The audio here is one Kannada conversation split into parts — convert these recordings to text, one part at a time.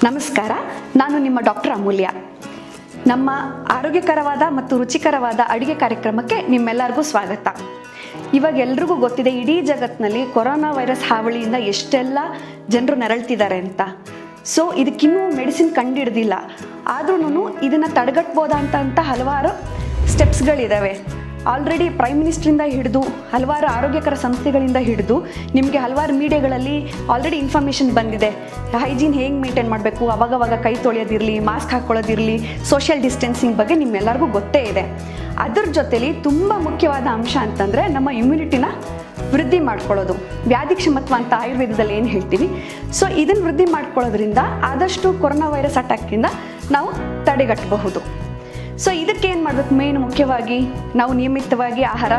ನಮಸ್ಕಾರ, ನಾನು ನಿಮ್ಮ ಡಾಕ್ಟರ್ ಅಮೂಲ್ಯ. ನಮ್ಮ ಆರೋಗ್ಯಕರವಾದ ಮತ್ತು ರುಚಿಕರವಾದ ಅಡುಗೆ ಕಾರ್ಯಕ್ರಮಕ್ಕೆ ನಿಮ್ಮೆಲ್ಲರಿಗೂ ಸ್ವಾಗತ. ಇವಾಗ ಎಲ್ರಿಗೂ ಗೊತ್ತಿದೆ, ಇಡೀ ಜಗತ್ತಿನಲ್ಲಿ ಕೊರೋನಾ ವೈರಸ್ ಹಾವಳಿಯಿಂದ ಎಷ್ಟೆಲ್ಲ ಜನರು ನರಳ್ತಿದ್ದಾರೆ ಅಂತ. ಸೊ ಇದಕ್ಕಿನ್ನೂ ಮೆಡಿಸಿನ್ ಕಂಡುಹಿಡ್ದಿಲ್ಲ. ಆದ್ರೂ ಇದನ್ನು ತಡೆಗಟ್ಬೋದಂತ ಹಲವಾರು ಸ್ಟೆಪ್ಸ್ಗಳಿದ್ದಾವೆ. ಆಲ್ರೆಡಿ ಪ್ರೈಮ್ ಮಿನಿಸ್ಟ್ರಿಂದ ಹಿಡಿದು ಹಲವಾರು ಆರೋಗ್ಯಕರ ಸಂಸ್ಥೆಗಳಿಂದ ಹಿಡಿದು ನಿಮಗೆ ಹಲವಾರು ಮೀಡಿಯಾಗಳಲ್ಲಿ ಆಲ್ರೆಡಿ ಇನ್ಫಾರ್ಮೇಷನ್ ಬಂದಿದೆ. ಹೈಜೀನ್ ಹೇಗೆ ಮೇಂಟೈನ್ ಮಾಡಬೇಕು, ಅವಾಗವಾಗ ಕೈ ತೊಳೆಯೋದಿರಲಿ, ಮಾಸ್ಕ್ ಹಾಕ್ಕೊಳ್ಳೋದಿರಲಿ, ಸೋಷಿಯಲ್ ಡಿಸ್ಟೆನ್ಸಿಂಗ್ ಬಗ್ಗೆ ನಿಮ್ಮೆಲ್ಲರಿಗೂ ಗೊತ್ತೇ ಇದೆ. ಅದ್ರ ಜೊತೆಲಿ ತುಂಬ ಮುಖ್ಯವಾದ ಅಂಶ ಅಂತಂದರೆ ನಮ್ಮ ಇಮ್ಯುನಿಟಿನ ವೃದ್ಧಿ ಮಾಡ್ಕೊಳ್ಳೋದು, ವ್ಯಾಧಿಕ್ಷಮತ್ವ ಅಂತ ಆಯುರ್ವೇದದಲ್ಲಿ ಏನು ಹೇಳ್ತೀವಿ. ಸೊ ಇದನ್ನು ವೃದ್ಧಿ ಮಾಡ್ಕೊಳ್ಳೋದ್ರಿಂದ ಆದಷ್ಟು ಕೊರೋನಾ ವೈರಸ್ ಅಟ್ಯಾಕಿಂದ ನಾವು ತಡೆಗಟ್ಟಬಹುದು. ಸೊ ಇದಕ್ಕೆ ಏನು ಮಾಡಬೇಕು? ಮೇನ್ ಮುಖ್ಯವಾಗಿ ನಾವು ನಿಯಮಿತವಾಗಿ ಆಹಾರ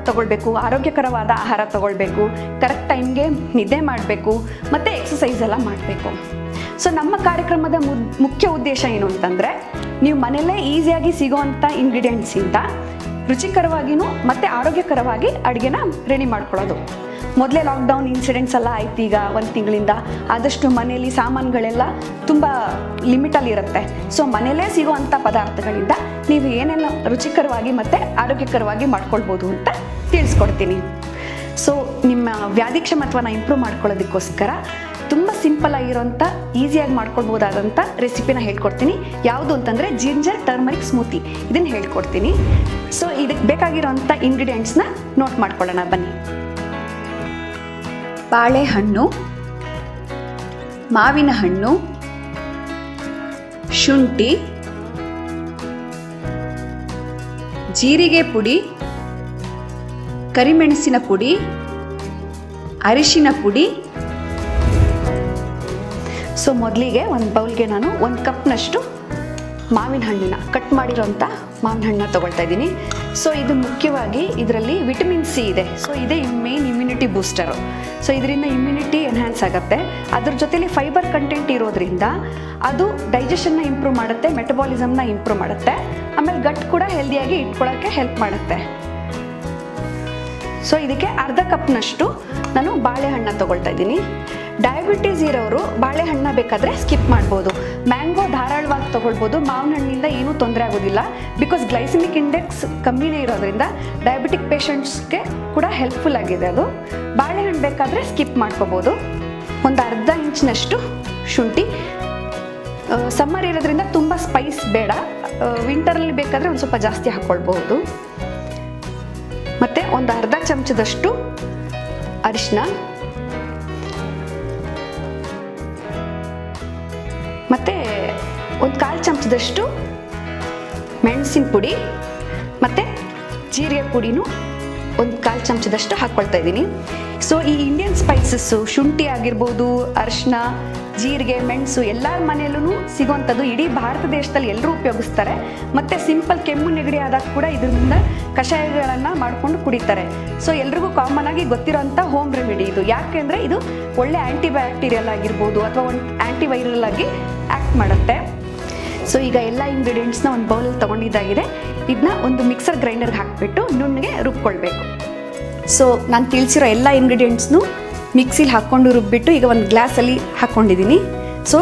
ತಗೊಳ್ಬೇಕು, ಆರೋಗ್ಯಕರವಾದ ಆಹಾರ ತಗೊಳ್ಬೇಕು, ಕರೆಕ್ಟ್ ಟೈಮ್ಗೆ ನಿದ್ದೆ ಮಾಡಬೇಕು ಮತ್ತು ಎಕ್ಸಸೈಸ್ ಎಲ್ಲ ಮಾಡಬೇಕು. ಸೊ ನಮ್ಮ ಕಾರ್ಯಕ್ರಮದ ಮುಖ್ಯ ಉದ್ದೇಶ ಏನು ಅಂತಂದರೆ, ನೀವು ಮನೆಯಲ್ಲೇ ಈಸಿಯಾಗಿ ಸಿಗೋವಂಥ ಇಂಗ್ರೀಡಿಯೆಂಟ್ಸಿಂದ ರುಚಿಕರವಾಗಿಯೂ ಮತ್ತು ಆರೋಗ್ಯಕರವಾಗಿ ಅಡುಗೆನ ರೆಡಿ ಮಾಡ್ಕೊಳ್ಳೋದು. ಮೊದಲೇ ಲಾಕ್ಡೌನ್ ಇನ್ಸಿಡೆಂಟ್ಸ್ ಎಲ್ಲ ಆಯ್ತು. ಈಗ 1 ತಿಂಗಳಿಂದ ಆದಷ್ಟು ಮನೆಯಲ್ಲಿ ಸಾಮಾನುಗಳೆಲ್ಲ ತುಂಬ ಲಿಮಿಟಲ್ಲಿ ಇರುತ್ತೆ. ಸೊ ಮನೆಯಲ್ಲೇ ಸಿಗುವಂಥ ಪದಾರ್ಥಗಳಿಂದ ನೀವು ಏನೇನು ರುಚಿಕರವಾಗಿ ಮತ್ತು ಆರೋಗ್ಯಕರವಾಗಿ ಮಾಡ್ಕೊಳ್ಬೋದು ಅಂತ ತಿಳಿಸ್ಕೊಡ್ತೀನಿ. ಸೊ ನಿಮ್ಮ ವ್ಯಾಧಿಕ್ಷಮತ್ವನ ಇಂಪ್ರೂವ್ ಮಾಡ್ಕೊಳ್ಳೋದಕ್ಕೋಸ್ಕರ ತುಂಬ ಸಿಂಪಲ್ ಆಗಿರೋಂಥ ಈಸಿಯಾಗಿ ಮಾಡ್ಕೊಳ್ಬೋದಾದಂಥ ರೆಸಿಪಿನ ಹೇಳ್ಕೊಡ್ತೀನಿ. ಯಾವುದು ಅಂತಂದರೆ ಜಿಂಜರ್ ಟರ್ಮರಿಕ್ ಸ್ಮೂತಿ. ಇದನ್ನು ಹೇಳ್ಕೊಡ್ತೀನಿ. ಸೊ ಇದಕ್ಕೆ ಬೇಕಾಗಿರೋಂಥ ಇಂಗ್ರೀಡಿಯೆಂಟ್ಸ್ನ ನೋಟ್ ಮಾಡ್ಕೊಳ್ಳೋಣ ಬನ್ನಿ. ಬಾಳೆಹಣ್ಣು, ಮಾವಿನ ಹಣ್ಣು, ಶುಂಠಿ, ಜೀರಿಗೆ ಪುಡಿ, ಕರಿಮೆಣಸಿನ ಪುಡಿ, ಅರಿಶಿನ ಪುಡಿ. ಸೊ ಮೊದಲಿಗೆ ಒಂದು ಬೌಲ್ಗೆ ನಾನು 1 ಕಪ್ನಷ್ಟು ಮಾವಿನ ಹಣ್ಣಿನ ಕಟ್ ಮಾಡಿರೋಂಥ ಮಾವಿನ ಹಣ್ಣನ್ನ ತೊಗೊಳ್ತಾ ಇದ್ದೀನಿ. ಸೊ ಇದು ಮುಖ್ಯವಾಗಿ ಇದರಲ್ಲಿ ವಿಟಮಿನ್ ಸಿ ಇದೆ. ಸೊ ಇದೇ ಮೇನ್ ಇಮ್ಯುನಿಟಿ ಬೂಸ್ಟರು. ಸೊ ಇದರಿಂದ ಇಮ್ಯುನಿಟಿ ಎನ್ಹ್ಯಾನ್ಸ್ ಆಗುತ್ತೆ. ಅದ್ರ ಜೊತೆಲಿ ಫೈಬರ್ ಕಂಟೆಂಟ್ ಇರೋದ್ರಿಂದ ಅದು ಡೈಜೆಷನ್ನ ಇಂಪ್ರೂವ್ ಮಾಡುತ್ತೆ, ಮೆಟಬಾಲಿಸಮ್ನ ಇಂಪ್ರೂವ್ ಮಾಡುತ್ತೆ, ಆಮೇಲೆ ಗಟ್ ಕೂಡ ಹೆಲ್ದಿಯಾಗಿ ಇಟ್ಕೊಳ್ಳೋಕ್ಕೆ ಹೆಲ್ಪ್ ಮಾಡುತ್ತೆ. ಸೊ ಇದಕ್ಕೆ ಅರ್ಧ ಕಪ್ನಷ್ಟು ನಾನು ಬಾಳೆಹಣ್ಣು ತೊಗೊಳ್ತಾ ಇದ್ದೀನಿ. ಡಯಾಬಿಟೀಸ್ ಇರೋರು ಬಾಳೆಹಣ್ಣು ಬೇಕಾದರೆ ಸ್ಕಿಪ್ ಮಾಡ್ಬೋದು. ಮ್ಯಾಂಗೋ ಧಾರಾಳವಾಗಿ ತೊಗೊಳ್ಬೋದು. ಮಾವಿನ ಹಣ್ಣಿಂದ ಏನೂ ತೊಂದರೆ ಆಗೋದಿಲ್ಲ. ಬಿಕಾಸ್ ಗ್ಲೈಸಿಮಿಕ್ ಇಂಡೆಕ್ಸ್ ಕಮ್ಮಿನೇ ಇರೋದ್ರಿಂದ ಡಯಾಬಿಟಿಕ್ ಪೇಷಂಟ್ಸ್ಗೆ ಕೂಡ ಹೆಲ್ಪ್ಫುಲ್ ಆಗಿದೆ ಅದು. ಬಾಳೆಹಣ್ಣು ಬೇಕಾದರೆ ಸ್ಕಿಪ್ ಮಾಡ್ಕೋಬೋದು. ಒಂದು ಅರ್ಧ ಇಂಚಿನಷ್ಟು ಶುಂಠಿ. ಸಮ್ಮರ್ ಇರೋದ್ರಿಂದ ತುಂಬ ಸ್ಪೈಸ್ ಬೇಡ. ವಿಂಟರಲ್ಲಿ ಬೇಕಾದರೆ ಒಂದು ಸ್ವಲ್ಪ ಜಾಸ್ತಿ ಹಾಕ್ಕೊಳ್ಬಹುದು. ಮತ್ತು ಒಂದು ಅರ್ಧ ಚಮಚದಷ್ಟು ಅರಿಶಿನ, ಮತ್ತು ಒಂದು 1/4 ಚಮಚದಷ್ಟು ಮೆಣಸಿನ ಪುಡಿ, ಮತ್ತು ಜೀರಿಗೆ ಪುಡಿನೂ ಒಂದು 1/4 ಚಮಚದಷ್ಟು ಹಾಕ್ಕೊಳ್ತಾ ಇದ್ದೀನಿ. ಸೊ ಈ ಇಂಡಿಯನ್ ಸ್ಪೈಸಸ್ಸು, ಶುಂಠಿ ಆಗಿರ್ಬೋದು, ಅರಿಶಿನ, ಜೀರಿಗೆ, ಮೆಣಸು ಎಲ್ಲರ ಮನೆಯಲ್ಲೂ ಸಿಗೋವಂಥದ್ದು. ಇಡೀ ಭಾರತ ದೇಶದಲ್ಲಿ ಎಲ್ಲರೂ ಉಪಯೋಗಿಸ್ತಾರೆ. ಮತ್ತು ಸಿಂಪಲ್ ಕೆಮ್ಮು ನೆಗಡಿ ಆದಾಗ ಕೂಡ ಇದರಿಂದ ಕಷಾಯಗಳನ್ನು ಮಾಡಿಕೊಂಡು ಕುಡಿತಾರೆ. ಸೊ ಎಲ್ರಿಗೂ ಕಾಮನ್ ಆಗಿ ಗೊತ್ತಿರೋಂಥ ಹೋಮ್ ರೆಮಿಡಿ ಇದು. ಯಾಕೆಂದರೆ ಇದು ಒಳ್ಳೆ ಆ್ಯಂಟಿಬ್ಯಾಕ್ಟೀರಿಯಲ್ ಆಗಿರ್ಬೋದು ಅಥವಾ ಒಂದು ಆ್ಯಂಟಿವೈರಲ್ ಆಗಿ ಆ್ಯಕ್ಟ್ ಮಾಡುತ್ತೆ. ಸೊ ಈಗ ಎಲ್ಲ ಇಂಗ್ರೀಡಿಯೆಂಟ್ಸ್ನ ಒಂದು ಬೌಲಲ್ಲಿ ತೊಗೊಂಡಿದ್ದಾಗಿದೆ. ಇದನ್ನ ಒಂದು ಮಿಕ್ಸರ್ ಗ್ರೈಂಡರ್ಗೆ ಹಾಕಿಬಿಟ್ಟು ನುಣ್ಣಗೆ ರುಬ್ಕೊಳ್ಬೇಕು. ಸೊ ನಾನು ತಿಳಿಸಿರೋ ಎಲ್ಲ ಇಂಗ್ರೀಡಿಯೆಂಟ್ಸ್ನು ಮಿಕ್ಸಿಲಿ ಹಾಕ್ಕೊಂಡು ರುಬ್ಬಿಟ್ಟು ಈಗ ಒಂದು ಗ್ಲಾಸಲ್ಲಿ ಹಾಕ್ಕೊಂಡಿದ್ದೀನಿ. ಸೊ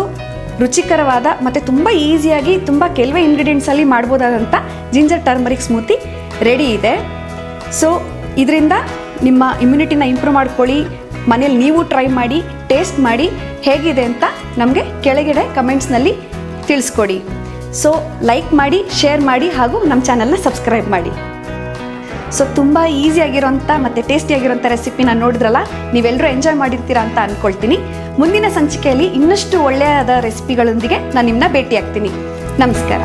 ರುಚಿಕರವಾದ ಮತ್ತು ತುಂಬ ಈಸಿಯಾಗಿ ತುಂಬ ಕೆಲವೇ ಇಂಗ್ರೀಡಿಯೆಂಟ್ಸಲ್ಲಿ ಮಾಡ್ಬೋದಾದಂಥ ಜಿಂಜರ್ ಟರ್ಮರಿಕ್ ಸ್ಮೂತಿ ರೆಡಿ ಇದೆ. ಸೊ ಇದರಿಂದ ನಿಮ್ಮ ಇಮ್ಯುನಿಟಿನ ಇಂಪ್ರೂವ್ ಮಾಡ್ಕೊಳ್ಳಿ. ಮನೇಲಿ ನೀವು ಟ್ರೈ ಮಾಡಿ, ಟೇಸ್ಟ್ ಮಾಡಿ ಹೇಗಿದೆ ಅಂತ ನಮಗೆ ಕೆಳಗಡೆ ಕಮೆಂಟ್ಸ್ನಲ್ಲಿ ತಿಳಿಸ್ಕೊಡಿ. ಸೊ ಲೈಕ್ ಮಾಡಿ, ಶೇರ್ ಮಾಡಿ ಹಾಗೂ ನಮ್ಮ ಚಾನಲ್ನ ಸಬ್ಸ್ಕ್ರೈಬ್ ಮಾಡಿ. ಸೊ ತುಂಬ ಈಸಿಯಾಗಿರೋಂಥ ಮತ್ತು ಟೇಸ್ಟಿಯಾಗಿರೋಂಥ ರೆಸಿಪಿನ ನೋಡಿದ್ರಲ್ಲ, ನೀವೆಲ್ಲರೂ ಎಂಜಾಯ್ ಮಾಡಿರ್ತೀರಾ ಅಂತ ಅಂದ್ಕೊಳ್ತೀನಿ. ಮುಂದಿನ ಸಂಚಿಕೆಯಲ್ಲಿ ಇನ್ನಷ್ಟು ಒಳ್ಳೆಯದಾದ ರೆಸಿಪಿಗಳೊಂದಿಗೆ ನಾನು ನಿಮ್ಮನ್ನ ಭೇಟಿ ಆಗ್ತೀನಿ. ನಮಸ್ಕಾರ.